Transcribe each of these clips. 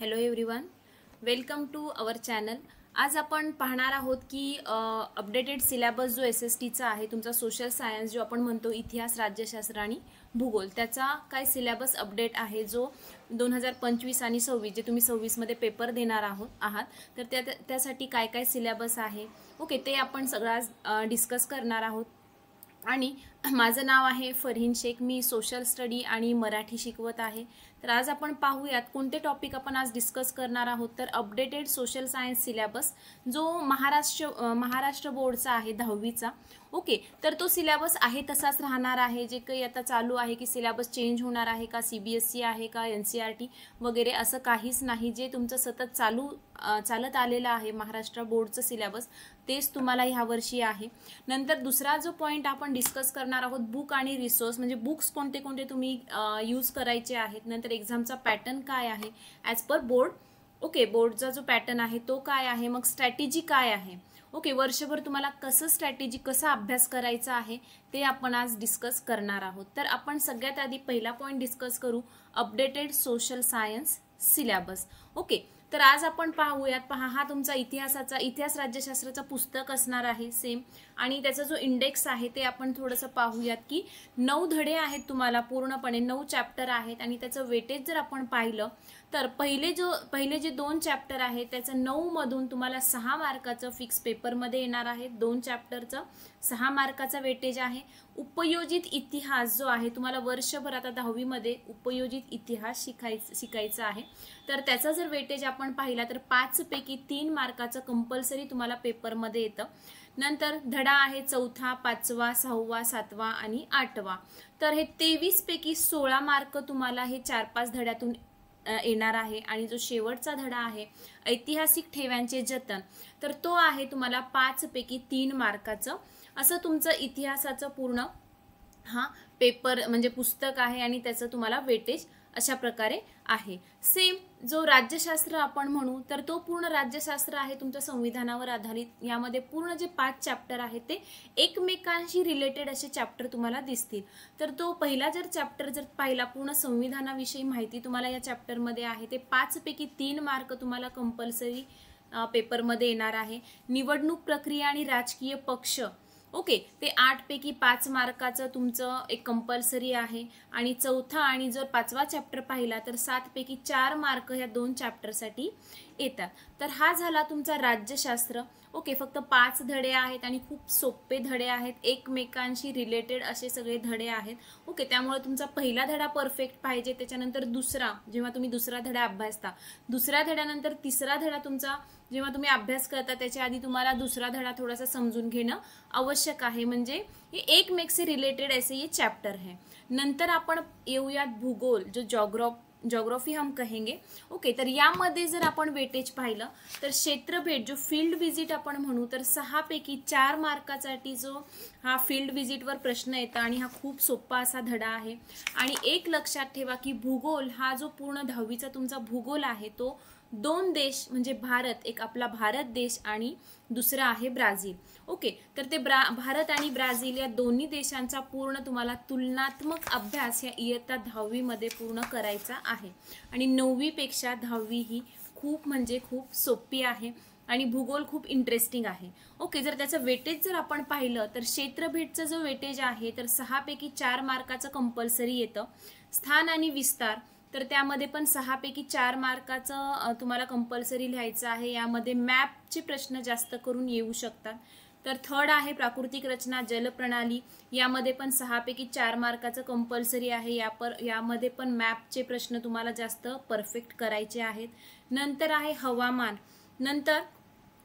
Hello everyone, welcome to our channel. आज आपण पाहणार आहोत की अपडेटेड सिलेबस जो SSTचा आहे, तुमचा सोशल सायन्स जो आपण म्हणतो इतिहास, राज्यशास्त्र आणि भूगोल, त्याचा काय सिलेबस अपडेट आहे जो 2025 आणि 26 जे तुम्ही 26 मध्ये पेपर देणार आहात तर त्यासाठी काय काय सिलेबस आहे ओके ते आपण सगळं आज डिस्कस करणार आहोत। आणि माझं नाव आहे फरहीन शेख, मी सोशल स्टडी आणि मराठी शिकवत आहे। तर आज आपण पाहूयात कोणते टॉपिक आपण आज डिस्कस करणार आहोत। तर अपडेटेड सोशल सायन्स सिलेबस जो महाराष्ट्र बोर्डचा आहे 10वीचा ओके, तर तो सिलेबस आहे तसाच राहणार आहे। जे काही आता चालू आहे की सिलेबस चेंज होणार आहे का, CBSE आहे का, NCERT वगैरे असं काहीच नाही। जे तुमचं सतत चालत आलेलं आहे महाराष्ट्र बोर्डचं सिलेबस तेच तुम्हाला ह्या वर्षी आहे। नंतर दुसरा जो पॉइंट आपण डिस्कस करणार आहोत, बुक आणि रिसोर्स, म्हणजे बुक्स कोणते कोणते तुम्ही यूज करायचे आहेत। नंतर एक्झामचा पॅटर्न काय आहे ॲज पर बोर्ड ओके, बोर्डचा जो पॅटर्न आहे तो काय आहे, मग स्ट्रॅटेजी काय आहे ओके, वर्षभर तुम्हाला कसा अभ्यास करायचा आहे ते आपण आज डिस्कस करणार आहोत। तर आपण सगळ्यात आधी पहिला पॉइंट डिस्कस करू, updated social science syllabus okay. तर आज आपण पाहूयात, हा तुमचा इतिहास राज्यशास्त्राचा पुस्तक असणार आहे सेम, आणि त्याचा जो इंडेक्स आहे ते आपण थोडंसं पाहूयात की 9 धडे आहेत तुम्हाला, पूर्णपणे 9 चॅप्टर आहेत। आणि त्याचं वेटेज जर आपण पाहिलं तर पहिले जे 2 चॅप्टर आहेत त्याचं 9 मधून तुम्हाला 6 मार्काचं फिक्स पेपरमध्ये येणार आहे। 2 चॅप्टरचं 6 मार्काचा वेटेज आहे। उपयोजित इतिहास जो आहे तुम्हाला वर्षभर आता 10वी मध्ये उपयोजित इतिहास शिकायचा आहे, तर त्याचा जर वेटेज आपण पाहिला तर 5 पैकी 3 मार्काचं कंपल्सरी तुम्हाला पेपरमध्ये येतं। नंतर धडा आहे 4था, 5वा, 6वा, 7वा आणि 8वा, तर हे 23 पैकी 16 मार्क तुम्हाला हे 4-5 धड्यातून येणार आहे। आणि जो शेवटचा धडा आहे ऐतिहासिक ठेव्यांचे जतन, तर तो आहे तुम्हाला 5 पैकी 3 मार्काचं। असं तुमचं इतिहासाचं पूर्ण पेपर म्हणजे पुस्तक आहे, आणि त्याचं तुम्हाला वेटेज अशा प्रकारे आहे। सेम जो राज्यशास्त्र आपण म्हणू तर तो पूर्ण राज्यशास्त्र आहे तुमच्या संविधानावर आधारित। यामध्ये पूर्ण जे 5 चॅप्टर आहेत ते एकमेकांशी रिलेटेड असे चॅप्टर तुम्हाला दिसतील। तर तो पहिला चॅप्टर जर पाहिला, पूर्ण संविधानाविषयी माहिती तुम्हाला या चॅप्टरमध्ये आहे, ते 5 पैकी 3 मार्क तुम्हाला कंपल्सरी पेपरमध्ये येणार आहे। निवडणूक प्रक्रिया आणि राजकीय पक्ष ओके, ते 8 पैकी 5 मार्काचं तुमचं एक कंपल्सरी आहे। आणि चौथा आणि जर 5वा चॅप्टर पाहिला तर 7 पैकी 4 मार्क ह्या 2 चॅप्टरसाठी येतात। तर हा झाला तुमचा राज्यशास्त्र ओके। फक्त 5 धडे आहेत आणि खूप सोपे धडे आहेत, एकमेकांशी रिलेटेड असे सगळे धडे आहेत ओके। त्यामुळे तुमचा पहिला धडा परफेक्ट पाहिजे, त्याच्यानंतर दुसरा, जेव्हा तुम्ही दुसरा धडा अभ्यासता, दुसऱ्या धड्यानंतर तिसरा धडा तुमचा जेव्हा तुम्ही अभ्यास करता त्याच्या आधी तुम्हाला दुसरा धडा थोडासा समजून घेणं आवश्यक आहे, म्हणजे हे एकमेक से रिलेटेड ऐसे ये चैप्टर है। नंतर आपण येऊयात भूगोल, जो ज्योग्राफी हम कहेंगे ओके। तर यामध्ये जर आपण वेटेज पाहिलं तर क्षेत्र भेट जो फील्ड विजिट आपण म्हणू, तर 6 पैकी 4 मार्कासाठी जो हा फील्ड विजिटवर प्रश्न येतो, आणि हा खूप सोपा असा धडा आहे। आणि एक लक्षात ठेवा की भूगोल हा जो पूर्ण 10वीचा तुमचा भूगोल आहे तो 2 देश, म्हणजे भारत, एक आपला भारत देश आणि दुसरा आहे ब्राझील ओके। तर ते भारत आणि ब्राझील या दोन्ही देशांचा पूर्ण तुम्हाला तुलनात्मक अभ्यास या इयत्ता 10वी मध्ये पूर्ण करायचा आहे। आणि 9वी पेक्षा 10वी ही खूप म्हणजे खूप सोपी आहे, आणि भूगोल खूप इंटरेस्टिंग आहे ओके। जर त्याचं वेटेज जर आपण पाहिलं तर क्षेत्रभेटचं जो वेटेज आहे तर 6 पैकी 4 मार्काचं कंपल्सरी येतं। स्थान आणि विस्तार, तर त्यामध्ये पण 6 पैकी 4 मार्काचं तुम्हाला कंपल्सरी लिहायचं आहे। यामध्ये मॅपचे प्रश्न जास्त करून येऊ शकतात। तर थर्ड आहे प्राकृतिक रचना, जलप्रणाली, यामध्ये पण 6 पैकी 4 मार्काचं कंपल्सरी आहे। यामध्ये पण मॅपचे प्रश्न तुम्हाला जास्त परफेक्ट करायचे आहेत। नंतर आहे हवामान, नंतर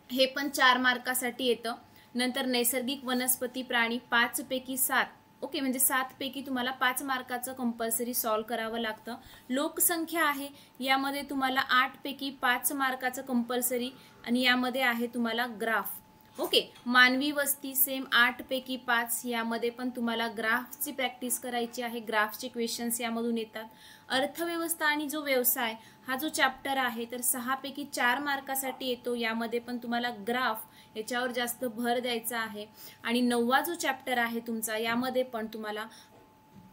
हे पण 4 मार्कासाठी येतं। नंतर नैसर्गिक वनस्पती प्राणी 5 पैकी 7 ओके, म्हणजे 7 पैकी तुम्हाला 5 मार्काचं कंपल्सरी सॉल्व करावं लागतं। लोकसंख्या आहे, यामध्ये तुम्हाला 8 पैकी 5 मार्काचं कंपल्सरी, आणि यामध्ये आहे तुम्हाला ग्राफ ओके। मानवी वस्ती सेम 8 पैकी 5, यामध्ये पण तुम्हाला ग्राफची प्रॅक्टिस करायची आहे, ग्राफचे क्वेश्चन्स यामधून येतात। अर्थव्यवस्था आणि जो व्यवसाय हा जो चॅप्टर आहे तर 6 पैकी 4 मार्कासाठी येतो, यामध्ये पण तुम्हाला ग्राफ याच्यावर जास्त भर द्यायचा आहे। आणि 9वा जो चॅप्टर आहे तुमचा, यामध्ये पण तुम्हाला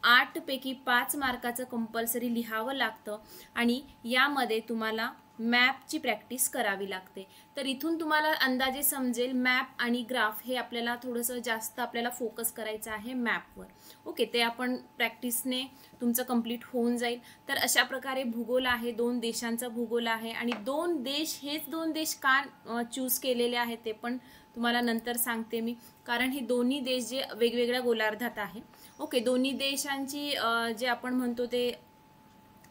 8 पैकी 5 मार्काचं कंपल्सरी लिहावं लागतं, आणि यामध्ये तुम्हाला मॅपची प्रॅक्टिस करावी लागते. तर इथून तुम्हाला अंदाजे समजेल मॅप आणि ग्राफ हे आपल्याला थोडंसं जास्त आपल्याला फोकस करायचं आहे मॅपवर. ओके, ते आपण प्रॅक्टिसने तुमचं कंप्लीट होऊन जाईल. तर अशा प्रकारे भूगोल आहे, 2 देशांचा भूगोल आहे आणि 2 देश, हेच 2 देश का चूज केलेले आहेत ते पण तुम्हाला नंतर सांगते मी, कारण हे दोन्ही देश जे वेगवेगळ्या गोलार्धात आहे. ओके, दोन्ही देशांची जे आपण म्हणतो ते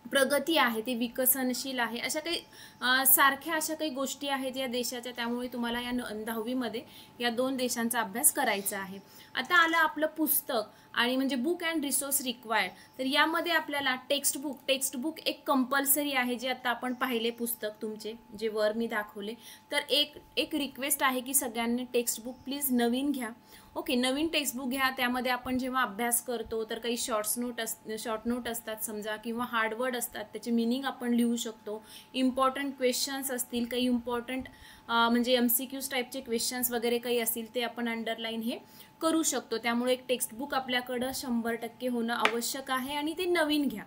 प्रगती आहे ते विकसनशील आहे, अशा काही सारख्या अशा काही गोष्टी आहेत या देशाच्या, त्यामुळे तुम्हाला या 10वी मध्ये या 2 देशांचा अभ्यास करायचा आहे. आता आलं आपलं पुस्तक आणि म्हणजे बुक अँड रिसोर्स रिक्वायर्ड. तर यामध्ये आपल्याला टेक्स्टबुक एक कंपल्सरी आहे, जे आता आपण पाहिले पुस्तक तुमचे जे वर मी दाखवले. तर एक रिक्वेस्ट आहे की सगळ्यांनी टेक्स्टबुक प्लीज नवीन घ्या. ओके, नवीन टेक्स्टबुक घ्या. त्यामध्ये आपण जेव्हा अभ्यास करतो तर काही शॉर्ट नोट असतात समजा, किंवा हार्डवर्ड असतात, त्याचे मीनिंग आपण लिहू शकतो. इम्पॉर्टंट क्वेश्चन्स असतील, काही इम्पॉर्टंट म्हणजे MCQs टाईपचे क्वेश्चन्स वगैरे काही असतील ते आपण अंडरलाईन हे करू शकतो. त्यामुळे एक टेक्स्टबुक आपल्याकडं 100% होणं आवश्यक आहे आणि ते नवीन घ्या.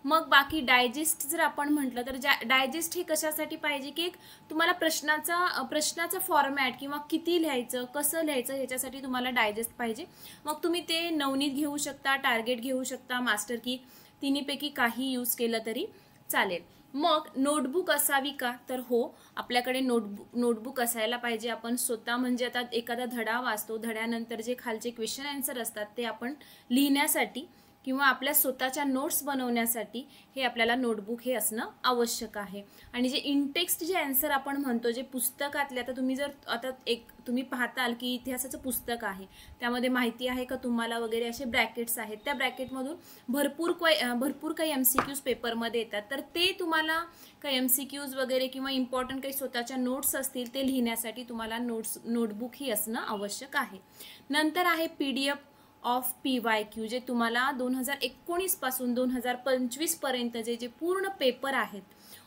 मग बाकी डायजेस्ट जर आपण म्हटलं तर डायजेस्ट हे कशासाठी पाहिजे की एक तुम्हाला प्रश्नाचा फॉर्मॅट किंवा किती लिहायचं, कसं लिहायचं, ह्याच्यासाठी तुम्हाला डायजेस्ट पाहिजे. मग तुम्ही ते नवनीत घेऊ शकता, टार्गेट घेऊ शकता, मास्टर की, तिन्हीपैकी काही यूज केलं तरी चालेल. मग नोटबुक असावी का, तर हो, आपल्याकडे नोटबुक असायला पाहिजे. आपण स्वतः म्हणजे आता एखादा धडा वाचतो, धड्यानंतर जे खालचे क्वेश्चन आन्सर असतात ते आपण लिहिण्यासाठी किंवा आपल्या स्वतःच्या नोट्स बनवण्यासाठी हे आपल्याला नोटबुक हे असणं आवश्यक आहे. आणि जे इनटेक्स्ट जे आन्सर आपण म्हणतो, जे पुस्तकातले, आता तुम्ही जर तुम्ही पाहताल की इतिहासाचं पुस्तक आहे, त्यामध्ये माहिती आहे का तुम्हाला वगैरे असे ब्रॅकेट्स आहेत, त्या ब्रॅकेटमधून भरपूर काही MCQs पेपरमध्ये येतात. तर ते तुम्हाला काही MCQs वगैरे किंवा इम्पॉर्टंट काही स्वतःच्या नोट्स असतील ते लिहिण्यासाठी तुम्हाला नोटबुक ही असणं आवश्यक आहे. नंतर आहे PDF ऑफ PYQ, जे तुम्हाला 2019 पासून 2025 पर्यंत जे पूर्ण पेपर आहेत,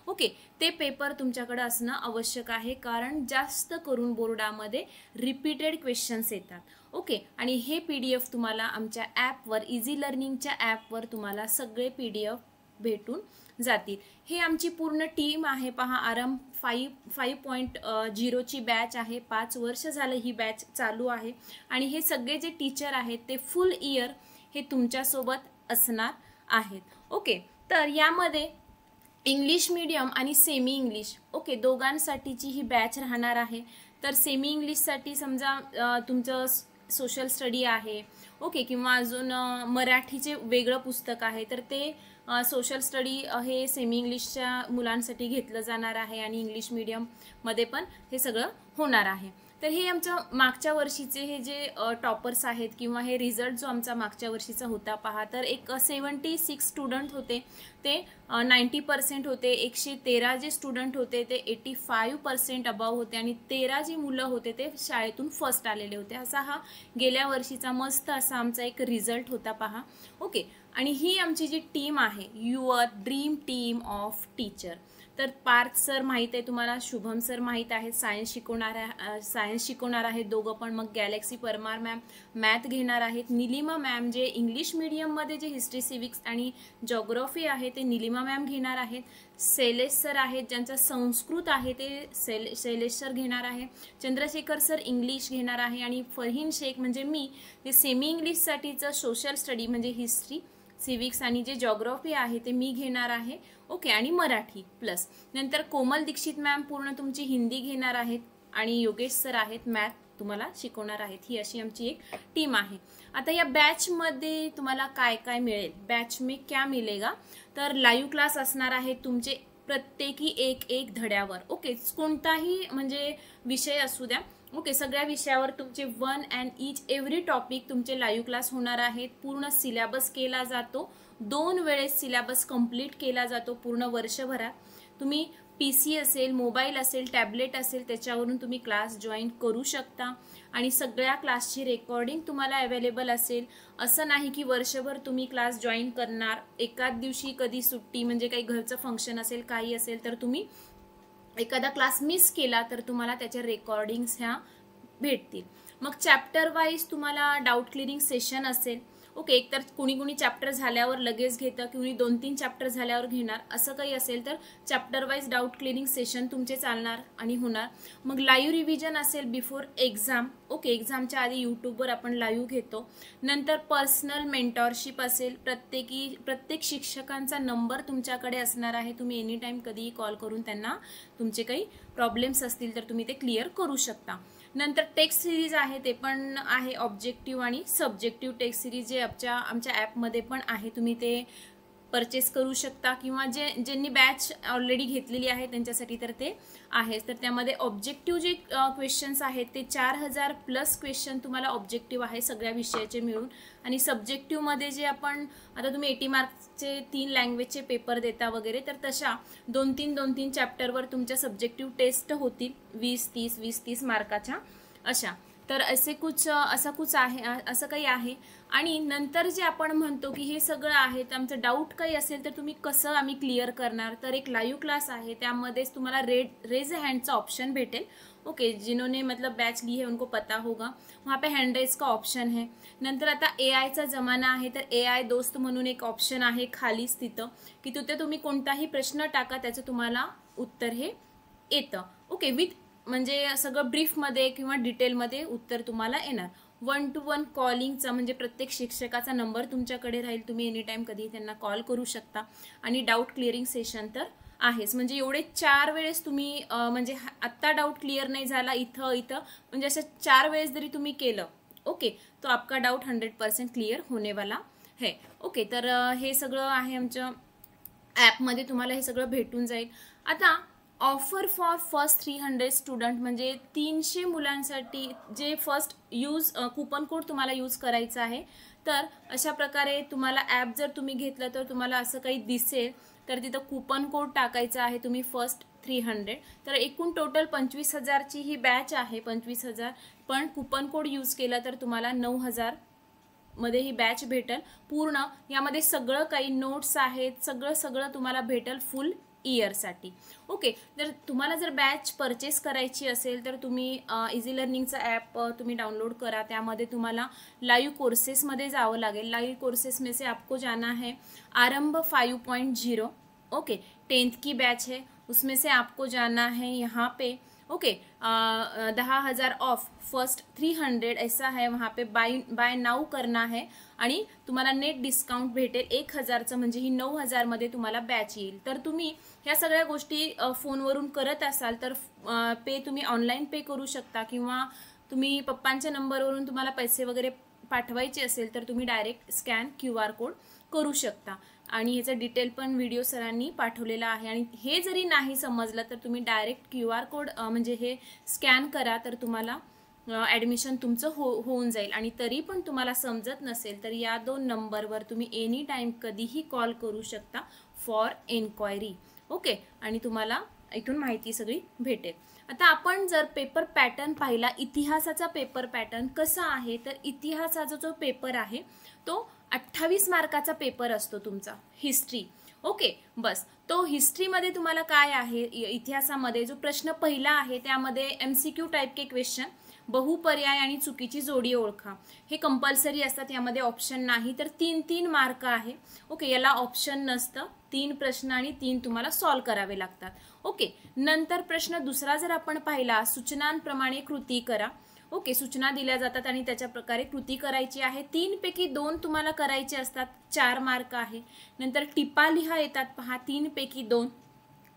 ओके, ते पेपर तुमच्याकडे असणं आवश्यक आहे, कारण जास्त करून बोर्डामध्ये रिपीटेड क्वेश्चन्स येतात. ओके, आणि हे PDF तुम्हाला आमच्या ॲपवर, इझी लर्निंगच्या ॲपवर तुम्हाला सगळे PDF भेटून जातील. हे आमची पूर्ण टीम आहे पहा. आराम 5.0 ची बॅच आहे. 5 वर्ष झालं ही बॅच चालू आहे आणि हे सगळे जे टीचर आहेत ते फुल इयर हे तुमच्यासोबत असणार आहेत. ओके, तर यामध्ये इंग्लिश मीडियम आणि सेमी इंग्लिश, ओके, दोघांसाठीची ही बॅच राहणार आहे. तर सेमी इंग्लिशसाठी समजा तुमचं सोशल स्टडी आहे, ओके, किंवा अजून मराठीचे वेगळं पुस्तक आहे, तर ते सोशल स्टडी हे सेमी इंग्लिशच्या मुलांसाठी घेतलं जाणार आहे आणि इंग्लिश मीडियममध्ये पण हे सगळं होणार आहे. तर हे आमच्या मागच्या वर्षीचे हे जे टॉपर्स आहेत किंवा हे रिझल्ट जो आमचा मागच्या वर्षीचा होता पहा, तर एक 76 स्टुडंट होते ते 90% होते. 113 जे स्टुडंट होते ते 85% अबाव होते आणि 13 जी मुलं होते ते शाळेतून फर्स्ट आलेले होते. असा हा गेल्या वर्षीचा मस्त असा आमचा एक रिझल्ट होता पहा. ओके, आणि ही आमची जी टीम आहे, your dream team of teacher. तर पार्थ सर माहीत आहे तुम्हाला, शुभम सर माहीत आहेत, सायन्स शिकवणार आहेत दोघं पण. मग गॅलेक्सी परमार मॅम मॅथ घेणार आहेत. निलिमा मॅम जे इंग्लिश मीडियममध्ये जे हिस्ट्री, सिविक्स आणि जॉग्राफी आहे ते निलिमा मॅम घेणार आहेत. शैलेश सर आहेत ज्यांचा संस्कृत आहे ते शैलेश सर घेणार आहे. चंद्रशेखर सर इंग्लिश घेणार आहे आणि फरहीन शेख म्हणजे मी ते सेमी इंग्लिशसाठीचं सोशल स्टडी म्हणजे हिस्ट्री, सिविक्स आणि जे जॉग्राफी आहे ते मी घेणार आहे. ओके, आणि मराठी प्लस. नंतर कोमल दीक्षित मॅम पूर्ण तुमची हिंदी घेणार आहेत आणि योगेश सर आहेत मॅथ तुम्हाला शिकवणार आहेत. ही अशी आमची एक टीम आहे. आता या बॅचमध्ये तुम्हाला काय काय मिळेल, बॅच में क्या मिलेगा, तर लाईव्ह क्लास असणार आहेत तुमचे प्रत्येकी एक धड्यावर. ओके, कोणताही म्हणजे विषय असू द्या, ओके, सगळ्या विषयावर तुमचे 1 अँड ईच एव्हरी टॉपिक तुमचे लाईव्ह क्लास होणार आहेत. पूर्ण सिलेबस केला जातो, 2 वेळेस सिलेबस कंप्लीट केला जातो पूर्ण वर्षभरात. तुम्ही PC असेल, मोबाईल असेल, टॅबलेट असेल, त्याच्यावरून तुम्ही क्लास जॉईन करू शकता आणि सगळ्या क्लासची रेकॉर्डिंग तुम्हाला अवेलेबल असेल. असं नाही की वर्षभर तुम्ही क्लास जॉईन करणार, एकाच दिवशी कधी सुट्टी म्हणजे काही घरचं फंक्शन असेल, काही असेल, तर तुम्ही एखादा क्लास मिस केला तर तुम्हाला त्याच्या रेकॉर्डिंग्स ह्या भेटतील. मग चॅप्टर वाईज तुम्हाला डाऊट क्लिअरिंग सेशन असेल. ओके, एकतर कुणी चॅप्टर झाल्यावर लगेच घेतं, कुणी 2-3 चॅप्टर झाल्यावर घेणार, असं काही असेल तर chapter wise doubt clearing session तुमचे चालणार आणि होणार. मग लाईव्ह रिव्हिजन असेल बिफोर एक्झाम. ओके, एक्झामच्या आधी यूट्यूबवर आपण लाईव्ह घेतो. नंतर पर्सनल मेंटॉरशिप असेल, प्रत्येक शिक्षकांचा नंबर तुमच्याकडे असणार आहे. तुम्ही एनी टाइम कधीही कॉल करून त्यांना तुमचे काही प्रॉब्लेम्स असतील तर तुम्ही ते क्लिअर करू शकता. नंतर टेक्स्ट सिरीज आहे, ते पण आहे ऑब्जेक्टिव्ह आणि सब्जेक्टिव्ह टेक्स्ट सिरीज, जे आमच्या ॲपमध्ये पण आहे. तुम्ही ते परचेस करू शकता किंवा ज्यांनी बॅच ऑलरेडी घेतलेली आहे त्यांच्यासाठी तर ते आहेच. तर त्यामध्ये ऑब्जेक्टिव्ह जे क्वेश्चन्स आहेत ते 4000 प्लस क्वेश्चन तुम्हाला ऑब्जेक्टिव्ह आहे सगळ्या विषयाचे मिळून. आणि सब्जेक्टिव्हमध्ये जे आपण आता तुम्ही 80 मार्क्सचे 3 लँग्वेजचे पेपर देता वगैरे, तर तशा 2-3 चॅप्टरवर तुमच्या सब्जेक्टिव्ह टेस्ट होतील 20-30 मार्काच्या अशा. तर असं काही आहे. आणि नंतर जे आपण म्हणतो की हे सगळं आहे, तर आमचं डाऊट काही असेल तर तुम्ही कसं आम्ही क्लिअर करणार, तर एक लाईव्ह क्लास आहे, त्यामध्येच तुम्हाला रेज हँडचा ऑप्शन भेटेल. ओके, जिन्होंने मतलब बैच ली है उनको पता होगा, वहाँ पे हैंड रेज का ऑप्शन है. नंतर आता AIचा जमाना आहे, तर AI दोस्त म्हणून एक ऑप्शन आहे खालीच तिथं, की तिथे तुम्ही कोणताही प्रश्न टाका, त्याचं तुम्हाला उत्तर हे येतं. ओके, विथ म्हणजे सगळं ब्रीफमध्ये किंवा डिटेलमध्ये उत्तर तुम्हाला येणार. 1-to-1 कॉलिंगचा म्हणजे प्रत्येक शिक्षकाचा नंबर तुमच्याकडे राहील, तुम्ही एनी टाइम कधी त्यांना कॉल करू शकता. आणि डाऊट क्लिअरिंग सेशन तर आहेच. म्हणजे एवढे 4 वेळेस तुम्ही म्हणजे आत्ता डाऊट क्लिअर नाही झाला इथं म्हणजे असं 4 वेळेस जरी तुम्ही केलं, ओके, तो आपका डाऊट 100% क्लिअर होने वाला है. ओके, तर हे सगळं आहे आमच्या ॲपमध्ये, तुम्हाला हे सगळं भेटून जाईल. आता ऑफर फॉर फर्स्ट 300 स्टुडंट म्हणजे 300 मुलांसाठी जे फर्स्ट कूपन कोड तुम्हाला यूज करायचा आहे. तर अशा प्रकारे तुम्हाला ॲप जर तुम्ही घेतलं तर तुम्हाला असं काही दिसेल, तर तिथं कूपन कोड टाकायचा आहे तुम्ही फर्स्ट 300. तर एकूण टोटल 25,000ची ही बॅच आहे, 25,000, पण कूपन कोड यूज केला तर तुम्हाला 9,000 मध्ये ही बॅच भेटेल पूर्ण. यामध्ये सगळं काही नोट्स आहेत, सगळं तुम्हाला भेटेल फुल इयरसाठी. ओके, तर तुम्हाला जर बॅच परचेस करायची असेल तर तुम्ही इझी लर्निंगचा ॲप तुम्ही डाउनलोड करा. त्यामध्ये तुम्हाला लाइव कोर्सेसमध्ये जावं लागेल. लाइव कोर्सेस में से आपको जाना है आरंभ 5.0. ओके, 10th की बैच है, उसमें से आपको जाना है यहाँ पे. ओके, 10,000 ऑफ फर्स्ट 300 ऐसा है, वहाँ पे बाय नाउ करना है आणि तुम्हाला नेट डिस्काउंट भेटेल 1,000चं, म्हणजे ही 9,000 मध्ये तुम्हाला बॅच येईल. तर तुम्ही ह्या सगळ्या गोष्टी फोनवरून करत असाल तर पे तुम्ही ऑनलाईन पे करू शकता, किंवा तुम्ही पप्पांच्या नंबरवरून तुम्हाला पैसे वगैरे पाठवायचे असेल तर तुम्ही डायरेक्ट स्कॅन QR कोड करू शकता. आणि ह्याचा डिटेल पण व्हिडिओ सरांनी पाठवलेला आहे. आणि हे जरी नाही समजलं तर तुम्ही डायरेक्ट QR कोड म्हणजे हे स्कॅन करा, तर तुम्हाला ॲडमिशन तुमचं होऊन जाईल. आणि तरी पण तुम्हाला समजत नसेल तर या 2 नंबरवर तुम्ही एनी टाइम कधीही कॉल करू शकता फॉर एन्क्वायरी. ओके, आणि तुम्हाला इथून माहिती सगळी भेटेल. आता आपण जर पेपर पॅटर्न पाहिला, इतिहासाचा पेपर पॅटर्न कसा आहे, तर इतिहासाचा जो पेपर आहे तो 28 मार्काचा पेपर असतो तुमचा, हिस्ट्री. ओके, बस तो हिस्ट्रीमध्ये तुम्हाला काय आहे, इतिहासामध्ये जो प्रश्न पहिला आहे त्यामध्ये MCQ टाइप के क्वेश्चन, बहुपर्याय आणि चुकीची जोडी ओळखा, हे कंपल्सरी असतात. यामध्ये ऑप्शन नाही. तर 3-3 मार्क आहे. ओके, याला ऑप्शन नसतं. 3 प्रश्न आणि 3 तुम्हाला सॉल्व करावे लागतात. ओके, नंतर प्रश्न दुसरा जर आपण पाहिला, सूचनांप्रमाणे कृती करा. ओके, सूचना दिल्या जातात आणि त्याच्या प्रकारे कृती करायची आहे. 3 पैकी 2 तुम्हाला करायचे असतात, 4 मार्क आहे. नंतर टिपा लिहा येतात पहा, 3 पैकी 2,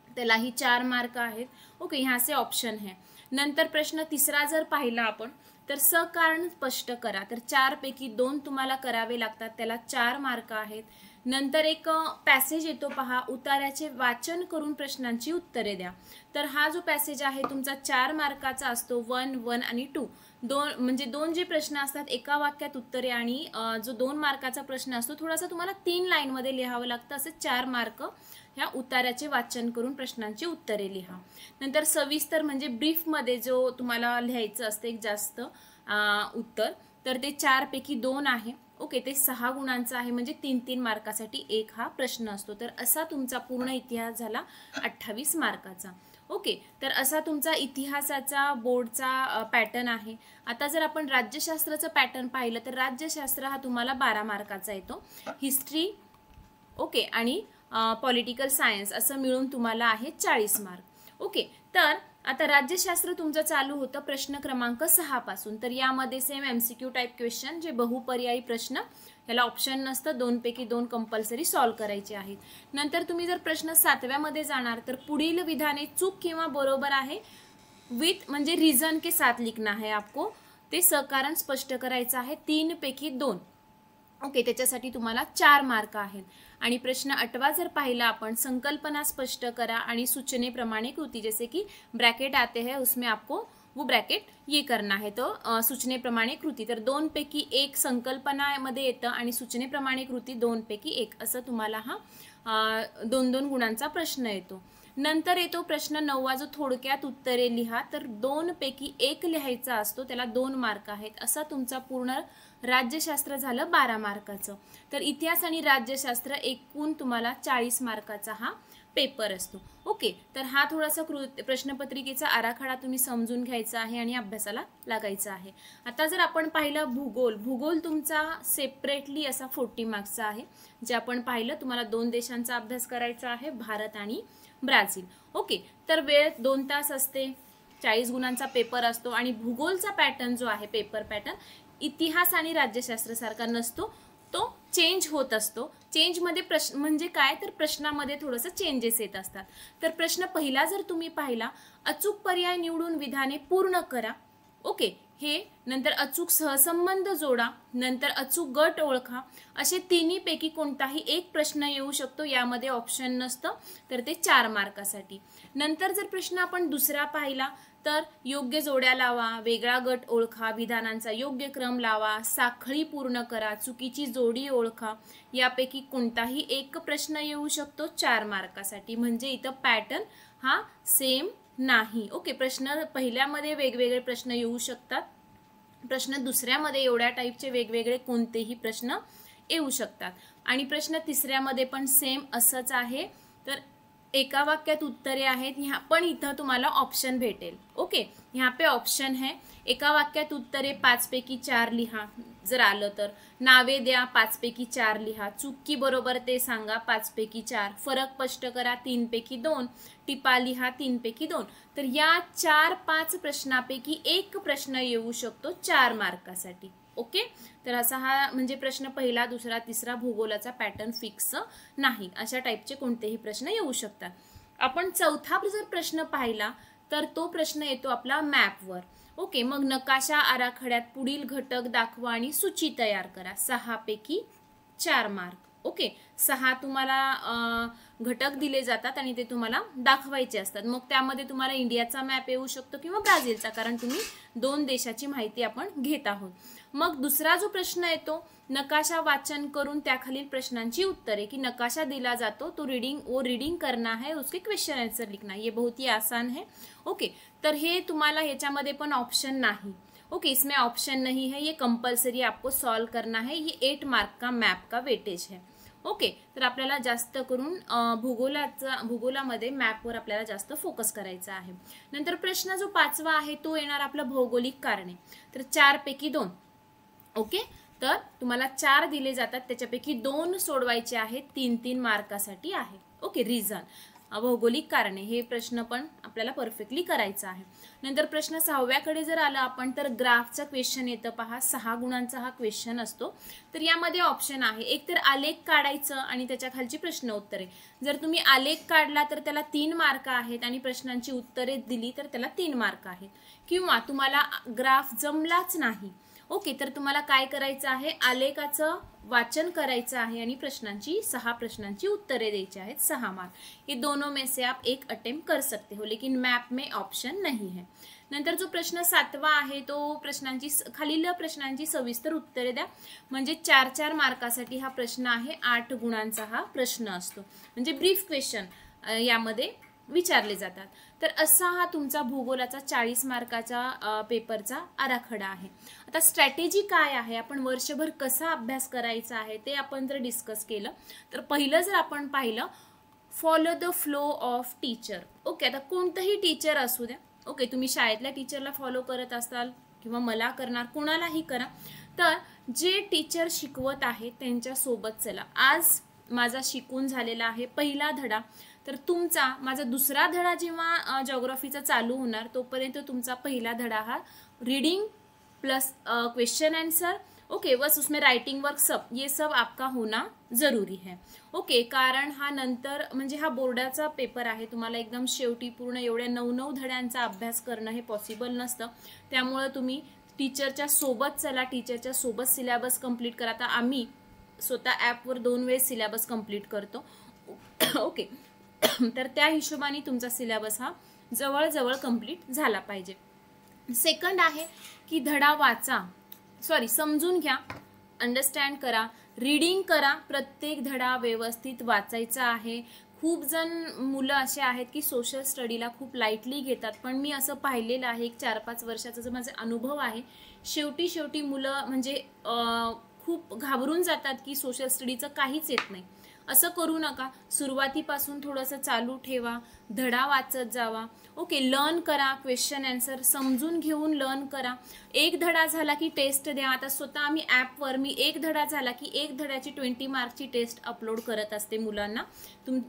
त्यालाही 4 मार्क आहेत. ओके, यहाँ से ऑप्शन है. नंतर प्रश्न तिसरा जर पाहिला आपण तर सकारण स्पष्ट करा, तर 4 पैकी 2 तुम्हाला करावे लागतात, त्याला 4 मार्क आहेत. नंतर एक पॅसेज येतो पहा, उतार्याचे वाचन करून प्रश्नांची उत्तरे द्या. तर हा जो पॅसेज आहे तुमचा 4 मार्काचा असतो. 1, 1 आणि 2, म्हणजे 2 जे प्रश्न असतात एका वाक्यात उत्तरे, आणि जो 2 मार्काचा प्रश्न असतो थोडासा तुम्हाला 3 लाईनमध्ये लिहावं लागतं. असे 4 मार्क ह्या उतार्याचे वाचन करून प्रश्नांची उत्तरे लिहा. नंतर सविस्तर म्हणजे ब्रीफमध्ये जो तुम्हाला लिहायचं असते एक जास्त उत्तर, तर ते 4 पैकी 2 आहे. ओके, ते 6 गुणांचं आहे, म्हणजे 3-3 मार्कासाठी एक हा प्रश्न असतो. तर असा तुमचा पूर्ण इतिहास झाला 28 मार्काचा. ओके, तर असा तुमचा इतिहासाचा बोर्डचा पॅटर्न आहे. आता जर आपण राज्यशास्त्राचं पॅटर्न पाहिलं तर राज्यशास्त्र हा तुम्हाला 12 मार्काचा येतो. हिस्ट्री ओके आणि पॉलिटिकल सायन्स असं मिळून तुम्हाला आहे 40 मार्क. ओके, तर आता राज्यशास्त्र तुमचं चालू होतं प्रश्न क्रमांक 6 पासून. तर यामध्ये सेम MCQ टाईप क्वेश्चन, जे बहुपर्यायी प्रश्न, याला ऑप्शन नसतं, 2 पैकी 2 कंपल्सरी सॉल्व करायचे आहेत. नंतर तुम्ही जर प्रश्न 7व्या मध्ये जाणार तर पुढील विधाने चूक किंवा बरोबर आहे विथ म्हणजे रिझन के साथ लिखना है आपको, ते सकारण स्पष्ट करायचं आहे, 3 पैकी 2. ओके, त्याच्यासाठी तुम्हाला 4 मार्क आहेत. आणि प्रश्न 8वां जर पाहिला आपण, संकल्पना स्पष्ट करा आणि सूचनेप्रमाणे कृती, जैसे कि ब्रैकेट आते हैं उसमें आपको वो ब्रैकेट ये करना है, तो सूचनेप्रमाणे कृती. तर 2 पैकी 1 संकल्पनामध्ये येतं आणि सूचनेप्रमाणे कृती 2 पैकी 1 असं तुम्हाला हा 2-2 गुणांचा प्रश्न येतो. नंतर येतो प्रश्न 9वा, जो थोडक्यात उत्तरे लिहा. तर 2 पैकी 1 लिहायचा असतो, त्याला 2 मार्क आहेत. असा तुमचा पूर्ण राज्यशास्त्र झालं 12 मार्काचं. तर इतिहास आणि राज्यशास्त्र एकूण तुम्हाला 40 मार्काचा हा पेपर असतो. ओके, तर हा थोडासा प्रश्नपत्रिकेचा आराखडा तुम्ही समजून घ्यायचा आहे आणि अभ्यासाला लागायचा आहे. आता जर आपण पाहिलं भूगोल तुमचा सेपरेटली असा 40 मार्क्सचा आहे. जे आपण पाहिलं, तुम्हाला 2 देशांचा अभ्यास करायचा आहे, भारत आणि ब्राझील. ओके, तर वेळ 2 तास असते, 40 गुणांचा पेपर असतो. आणि भूगोलचा पॅटर्न जो आहे, पेपर पॅटर्न, इतिहास आणि राज्यशास्त्र सारखा नसतो, तो चेंज होत असतो. चेंजमध्ये प्रश्न म्हणजे काय, तर प्रश्नामध्ये थोडंसं चेंजेस येत असतात. तर प्रश्न पहिला जर तुम्ही पाहिला, अचूक पर्याय निवडून विधाने पूर्ण करा. ओके, हे नंतर अचूक सहसंबंध जोडा, नंतर अचूक गट ओळखा, असे तिन्ही पैकी कोणताही एक प्रश्न येऊ शकतो. यामध्ये ऑप्शन नसतं, तर ते 4 मार्कासाठी. नंतर जर प्रश्न आपण दुसरा पाहिला तर योग्य जोड्या लावा, वेगळा गट ओळखा, विधानांचा योग्य क्रम लावा, साखळी पूर्ण करा, चुकीची जोडी ओळखा, यापैकी कोणताही एक प्रश्न येऊ शकतो 4 मार्कासाठी. म्हणजे इथं पॅटर्न हा सेम नाही. ओके, प्रश्न पहिल्यामध्ये वेगवेगळे प्रश्न येऊ शकतात, प्रश्न दुसऱ्यामध्ये एवढ्या टाईपचे वेगवेगळे कोणतेही प्रश्न येऊ शकतात. आणि प्रश्न तिसऱ्यामध्ये पण सेम असंच आहे. तर एका वाक्यात उत्तरे आहेत, यहाँ पण इथं तुम्हाला ऑप्शन भेटेल. ओके, यहाँ पे ऑप्शन है, एका वाक्यात उत्तरे 5 पैकी 4 लिहा. जर आलं तर नावे द्या, 5 पैकी 4 लिहा. चूक बरोबर ते सांगा, 5 पैकी 4. फरक स्पष्ट करा, 3 पैकी 2. टिपा लिहा, 3 पैकी 2. तर या 4-5 प्रश्नापैकी एक प्रश्न येऊ शकतो 4 मार्कासाठी. ओके, तर असा हा म्हणजे प्रश्न पहिला, दुसरा, तिसरा भूगोलाचा पॅटर्न फिक्स नाही. अशा टाईपचे कोणतेही प्रश्न येऊ शकतात. आपण चौथा जर प्रश्न पाहिला तर तो प्रश्न येतो आपला मॅपवर. ओके, मग नकाशा आराखड्यात पुढील घटक दाखवा आणि सूची तयार करा. 6 पैकी 4 मार्क. ओके, 6 तुम्हाला घटक दिले जातात आणि ते तुम्हाला दाखवायचे असतात. मग त्यामध्ये तुम्हाला इंडियाचा मॅप येऊ शकतो किंवा ब्राझीलचा, कारण तुम्ही 2 देशाची माहिती आपण घेत आहोत. मग दुसरा जो प्रश्न येतो, नकाशा वाचन करून त्याखालील प्रश्नांची उत्तरे, की नकाशा दिला जातो तो रीडिंग करना है, उसके क्वेश्चन आंसर लिखना. ये बहुत ही आसान है. ओके, तर हे तुम्हाला ह्याच्यामध्ये पण ऑप्शन नाही. ओके, इसमें ऑप्शन नहीं है, ये कंपल्सरी आपको सॉल्व करना है. ये 8 मार्क का मैप का वेटेज है. ओके, तर आपल्याला जास्त करून भूगोलामध्ये मॅपवर आपल्याला जास्त फोकस करायचा आहे. नंतर प्रश्न जो 5वा आहे तो येणार आपला भौगोलिक कारणे. तर 4 पैकी 2. ओके, तर तुम्हाला 4 दिले जातात, त्याच्यापैकी 2 सोडवायचे आहेत, 3-3 मार्कासाठी आहे. ओके, रिझन, भौगोलिक कारणे, हे प्रश्न पण आपल्याला परफेक्टली करायचा आहे. नंतर प्रश्न 6व्याकडे जर आला आपण तर ग्राफचा क्वेश्चन येतं पहा. 6 गुणांचा हा क्वेश्चन असतो. तर यामध्ये ऑप्शन आहे, एक तर आलेख काढायचं आणि त्याच्या खालची प्रश्न उत्तरे. जर तुम्ही आलेख काढला तर त्याला 3 मार्क आहेत आणि प्रश्नांची उत्तरे दिली तर त्याला 3 मार्क आहेत. किंवा तुम्हाला ग्राफ जमलाच नाही, ओके, तर तुम्हाला काय करायचं आहे, आलेखाचं वाचन करायचं आहे आणि 6 प्रश्नांची उत्तरे द्यायची आहेत, 6 मार्क. ये दोनों में से आप एक अटेम्प्ट कर सकते हो, लेकिन मैप में ऑप्शन नहीं है. नंतर जो प्रश्न 7वा आहे तो खालील प्रश्नांची सविस्तर उत्तरे द्या. म्हणजे 4-4 मार्कासाठी हा प्रश्न आहे. 8 गुणांचा हा प्रश्न असतो. म्हणजे ब्रीफ क्वेश्चन यामध्ये विचारले जातात. तर असा हा तुमचा भूगोलाचा 40 मार्काचा पेपरचा आराखडा आहे. आता स्ट्रॅटेजी काय आहे, आपण वर्षभर कसा अभ्यास करायचा आहे ते आपण जर डिस्कस केलं तर पहिलं जर आपण पाहिलं, follow the flow of teacher. Okay, आता कोणतंही टीचर असू द्या. ओके, तुम्ही शाळेतल्या टीचरला फॉलो करत असाल किंवा मला करणार, कोणालाही करा. तर जे टीचर शिकवत आहे त्यांच्यासोबत चला. आज माझा शिकून झालेला आहे पहिला धडा. तर तुमचा माझा दुसरा धडा जेव्हा जिओग्राफीचा चालू होणार तोपर्यंत तुमचा पहिला धडा हा reading plus question answer. Okay, बस उसमें राइटिंग वर्क सब ये सब आपका होना जरूरी है. ओके, कारण हा नंतर म्हणजे हा बोर्डाचा पेपर आहे. तुम्हाला एकदम शेवटी पूर्ण एवढ्या 9 धड्यांचा अभ्यास करणं हे पॉसिबल नसतं. त्यामुळे तुम्ही टीचरच्या सोबत चला, टीचरच्या सोबत सिलेबस कंप्लीट करा. आता आम्ही स्वतः ॲपवर 2 वेळेस सिलेबस कंप्लीट करतो. ओके, तर त्या हिशोबाने तुमचा सिलेबस हा जवळजवळ कंप्लीट झाला पाहिजे. सेकंड आहे की धडा वाचा, समजून घ्या, अंडरस्टँड करा, रीडिंग करा. प्रत्येक धडा व्यवस्थित वाचायचा आहे. खूप जण मुलं असे आहेत की सोशल स्टडीला खूप लाईटली घेतात, पण मी असं पाहिलेलं आहे, एक 4-5 वर्षाचा जो माझा अनुभव आहे, शेवटी मुलं म्हणजे खूप घाबरून जातात की सोशल स्टडीचं काहीच येत नाही. असं करू नका. सुरुवातीपासून थोडंसं चालू ठेवा, धडा वाचत जावा. ओके, लर्न करा, क्वेश्चन आन्सर समजून घेऊन लर्न करा. एक धडा झाला की टेस्ट द्या. आता स्वतः आम्ही ॲपवर मी एक धडा झाला की एक धड्याची 20 मार्कची टेस्ट अपलोड करत असते मुलांना.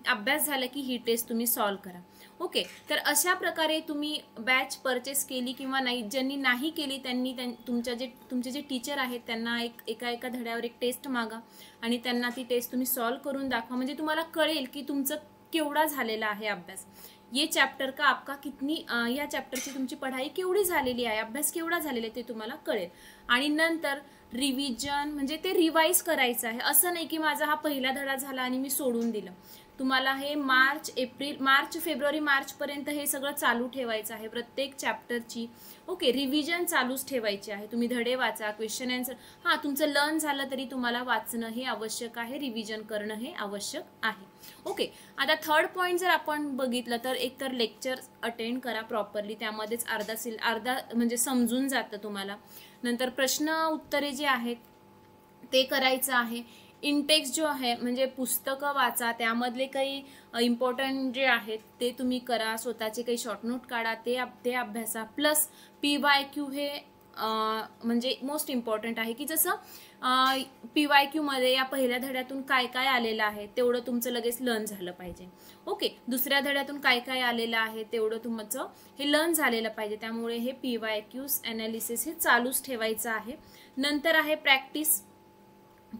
अभ्यास झाला की ही टेस्ट तुम्ही सॉल्व करा. ओके, तर अशा प्रकारे तुम्ही बॅच परचेस केली किंवा नाही, ज्यांनी नाही केली त्यांनी तुमचे जे टीचर आहेत त्यांना एका धड्यावर एक टेस्ट मागा आणि त्यांना ती टेस्ट तुम्ही सॉल्व करून दाखवा. म्हणजे तुम्हाला कळेल की तुमचं केवढा झालेला आहे अभ्यास. ये चॅप्टर का आपका कितनी या चॅप्टरची तुमची पढाई केवढी झालेली आहे, अभ्यास केवढा झालेला आहे ते तुम्हाला कळेल. आणि नंतर रिव्हिजन म्हणजे ते रिवाइज करायचं आहे. असं नाही की माझा हा पहिला धडा झाला आणि मी सोडून दिलं. तुम्हाला हे मार्च फेब्रुवारी पर्यंत हे सगळं चालू ठेवायचं आहे प्रत्येक चॅप्टरची. ओके, रिव्हिजन चालूच ठेवायची आहे. तुम्ही धडे वाचा, क्वेश्चन आन्सर. हां, तुमचं लर्न झालं तरी तुम्हाला वाचणं हे आवश्यक आहे, रिव्हिजन करणं हे आवश्यक आहे. ओके, आता थर्ड पॉईंट जर आपण बघितलं तर एकतर लेक्चर अटेंड करा प्रॉपरली, त्यामध्येच अर्धा म्हणजे समजून जातं तुम्हाला. नंतर प्रश्न उत्तरे जे आहेत ते करायचं आहे. इंटेक्स जो आहे म्हणजे पुस्तकं वाचा, त्यामधले काही इम्पॉर्टंट जे आहेत ते तुम्ही करा. स्वतःचे काही शॉर्ट नोट काढा, ते अभ्यासा. प्लस PYQ हे म्हणजे मोस्ट इम्पॉर्टंट आहे की जसं PYQ मध्ये या पहिल्या धड्यातून काय काय आलेलं आहे तेवढं तुमचं लगेच लर्न झालं पाहिजे. ओके, दुसऱ्या धड्यातून काय काय आलेलं आहे तेवढं तुमचं हे लर्न झालेलं पाहिजे. त्यामुळे हे PYQs ॲनालिसिस हे चालूच ठेवायचं आहे. नंतर आहे प्रॅक्टिस,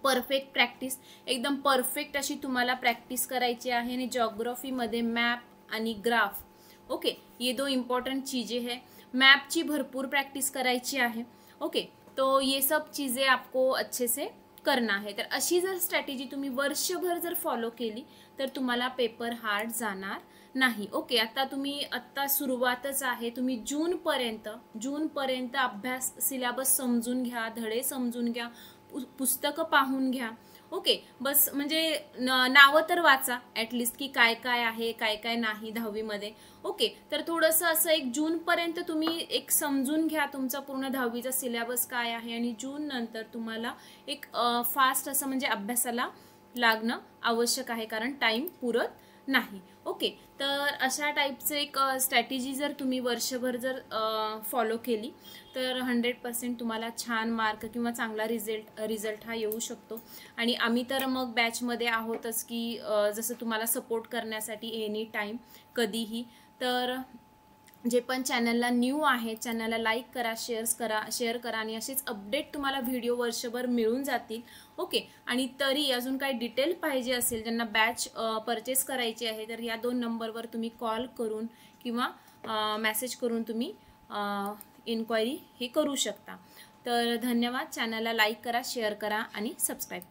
परफेक्ट प्रॅक्टिस. एकदम परफेक्ट अशी तुम्हाला प्रॅक्टिस करायची आहे. आणि जिओग्राफीमध्ये मॅप आणि ग्राफ, ओके, ये 2 इम्पॉर्टंट चीज़ें हैं. मैप भरपूर प्रैक्टिस करायची आहे. ओके, तो ये सब चीज़ें आपको अच्छे से करना है. तर अशी जर स्ट्रॅटेजी तुम्ही वर्षभर जर फॉलो केली तर तुम्हाला पेपर हार्ड जाणार नाही. ओके, आता सुरुवातच आहे. तुम्ही जूनपर्यंत अभ्यास सिलेबस समजून घ्या, धडे समजून घ्या, पुस्तकं पाहून घ्या. ओके, बस म्हणजे नावं तर वाचा ॲटलिस्ट की काय काय आहे काय काय नाही 10वी मध्ये. ओके, तर थोडंसं असं एक जूनपर्यंत तुम्ही एक समजून घ्या तुमचा पूर्ण 10वीचा सिलेबस काय आहे. आणि जून नंतर तुम्हाला एक फास्ट असं म्हणजे अभ्यासाला लागणं आवश्यक आहे, कारण टाईम पुरत नाही. ओके, तर अशा टाईपचं एक स्ट्रॅटेजी जर तुम्ही वर्षभर जर फॉलो केली तर 100% तुम्हाला छान मार्क किंवा चांगला रिझल्ट हा येऊ शकतो. आणि आम्ही तर मग बॅचमध्ये आहोतच की जसं तुम्हाला सपोर्ट करण्यासाठी एनी टाईम कधीही. तर जे पण चॅनलला न्यू आहे चॅनलला लाईक करा, शेअर करा आणि असेच अपडेट तुम्हाला व्हिडिओ वर्षभर मिळून जातील. ओके, आणि तरी अजून काही डिटेल पाहिजे असेल, ज्यांना बॅच परचेस करायची आहे तर या 2 नंबरवर तुम्ही कॉल करून किंवा मेसेज करून तुम्ही इन्क्वायरी हे करू शकता. तर धन्यवाद. चॅनलला लाईक करा, शेअर करा आणि सबस्क्राईब करा.